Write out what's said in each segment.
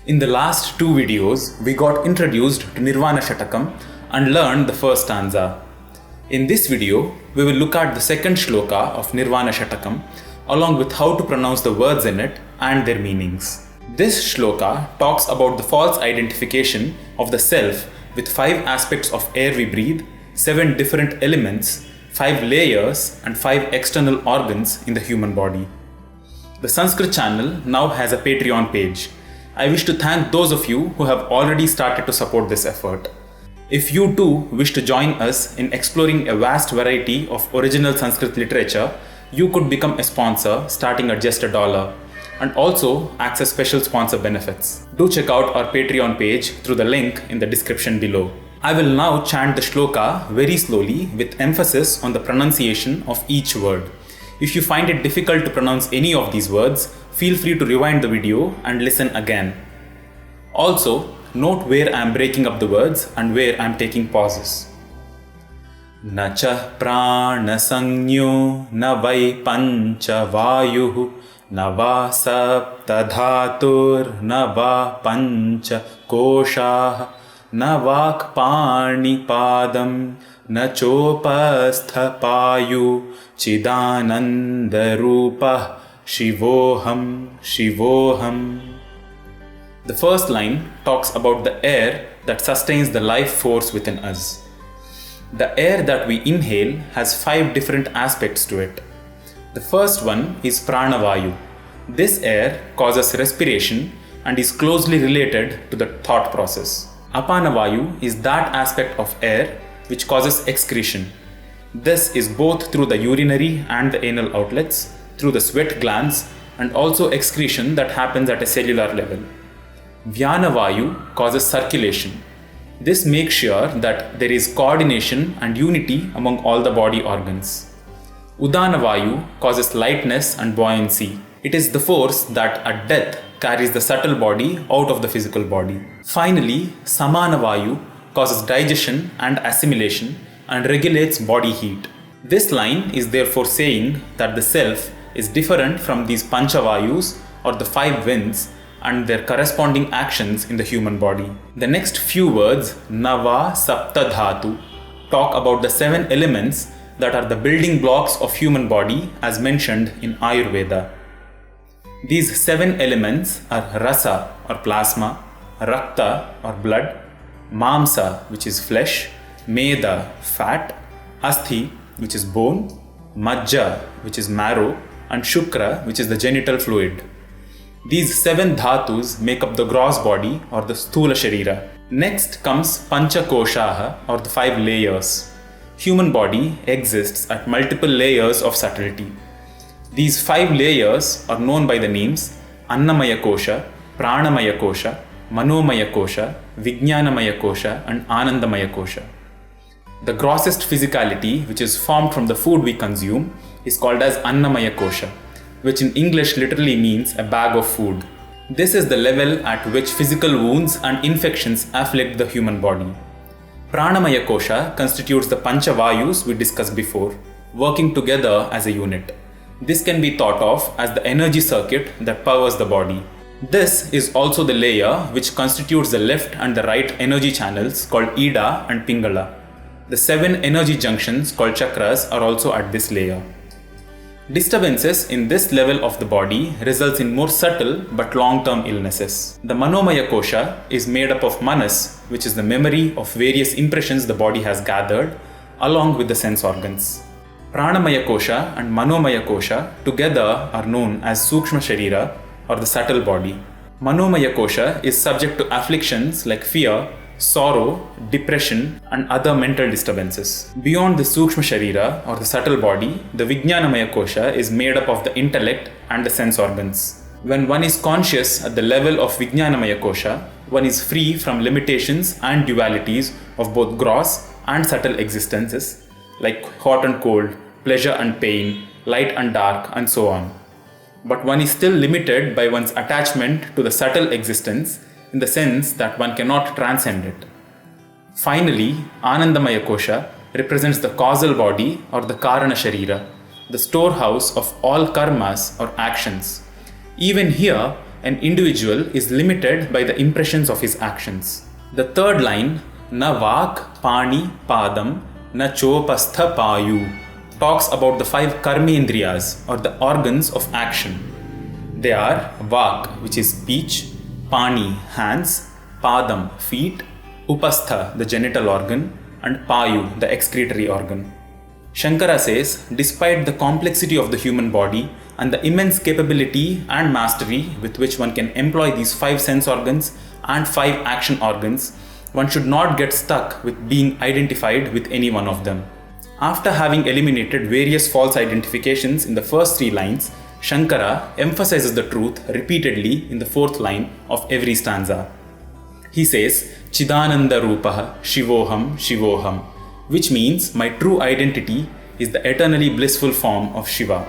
In the last two videos, we got introduced to Nirvana Shatakam and learned the first stanza. In this video, we will look at the second shloka of Nirvana Shatakam along with how to pronounce the words in it and their meanings. This shloka talks about the false identification of the self with 5 aspects of air we breathe, 7 different elements, 5 layers and 5 external organs in the human body. The Sanskrit channel now has a Patreon page. I wish to thank those of you who have already started to support this effort. If you too wish to join us in exploring a vast variety of original Sanskrit literature, you could become a sponsor starting at just $1 and also access special sponsor benefits. Do check out our Patreon page through the link in the description below. I will now chant the shloka very slowly with emphasis on the pronunciation of each word. If you find it difficult to pronounce any of these words, feel free to rewind the video and listen again. Also, note where I am breaking up the words and where I am taking pauses. Na cha prana sannyo na vai pancha vayuh na va sapta dhatur na va pancha koshah na vak pani padam na chopastha payu chidananda rupa shivoham shivoham. The first line talks about the air that sustains the life force within us. The air that we inhale has 5 different aspects to it. The first one is pranavayu. This air causes respiration and is closely related to the thought process. Apanavayu is that aspect of air which causes excretion. This is both through the urinary and the anal outlets, through the sweat glands, and also excretion that happens at a cellular level. Vyanavayu causes circulation. This makes sure that there is coordination and unity among all the body organs. Udanavayu causes lightness and buoyancy. It is the force that at death carries the subtle body out of the physical body. Finally, Samanavayu causes digestion and assimilation and regulates body heat. This line is therefore saying that the self is different from these Panchavayus or the 5 winds and their corresponding actions in the human body. The next few words, Nava Sapta Dhatu, talk about the 7 elements that are the building blocks of human body as mentioned in Ayurveda. These 7 elements are Rasa or plasma, Rakta or blood, Mamsa which is flesh, Meda fat, Asthi which is bone, Majja which is marrow, and Shukra which is the genital fluid. These 7 dhatus make up the gross body or the Sthula Sharira. Next comes Pancha Koshaha or the 5 layers. Human body exists at multiple layers of subtlety. These 5 layers are known by the names Annamaya Kosha, Pranamaya Kosha, Manomaya Kosha, Vijnanamaya Kosha and Anandamaya Kosha. The grossest physicality which is formed from the food we consume is called as Annamaya Kosha, which in English literally means a bag of food. This is the level at which physical wounds and infections afflict the human body. Pranamaya Kosha constitutes the Panchavayus we discussed before, working together as a unit. This can be thought of as the energy circuit that powers the body. This is also the layer which constitutes the left and the right energy channels called Ida and Pingala. The 7 energy junctions called chakras are also at this layer. Disturbances in this level of the body results in more subtle but long-term illnesses. The Manomaya Kosha is made up of Manas, which is the memory of various impressions the body has gathered, along with the sense organs. Pranamaya Kosha and Manomaya Kosha together are known as Sukshma Sharira or the subtle body. Manomaya Kosha is subject to afflictions like fear, sorrow, depression and other mental disturbances. Beyond the Sukshma Sharira or the subtle body, the Vijnanamaya Kosha is made up of the intellect and the sense organs. When one is conscious at the level of Vijnanamaya Kosha, one is free from limitations and dualities of both gross and subtle existences like hot and cold, pleasure and pain, light and dark and so on. But one is still limited by one's attachment to the subtle existence in the sense that one cannot transcend it. Finally, Anandamaya Kosha represents the causal body or the Karana Sharira, the storehouse of all karmas or actions. Even here, an individual is limited by the impressions of his actions. The third line, Na Vak, Pani, Padam, Na Chopastha Payu, talks about the 5 karmendriyas or the organs of action. They are Vak, which is speech, Pani, hands, Padam, feet, Upastha, the genital organ, and Payu, the excretory organ. Shankara says, despite the complexity of the human body and the immense capability and mastery with which one can employ these 5 sense organs and 5 action organs, one should not get stuck with being identified with any one of them. After having eliminated various false identifications in the first 3 lines, Shankara emphasizes the truth repeatedly in the 4th line of every stanza. He says, Chidananda Rupaha Shivoham Shivoham, which means my true identity is the eternally blissful form of Shiva.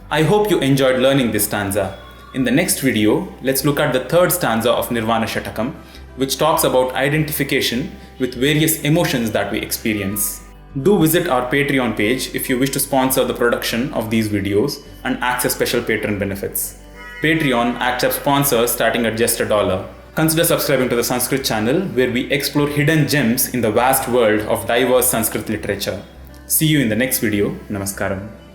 I hope you enjoyed learning this stanza. In the next video, let's look at the 3rd stanza of Nirvana Shatakam, which talks about identification with various emotions that we experience. Do visit our Patreon page if you wish to sponsor the production of these videos and access special patron benefits. Patreon accepts sponsors starting at just $1. Consider subscribing to the Sanskrit channel where we explore hidden gems in the vast world of diverse Sanskrit literature. See you in the next video. Namaskaram.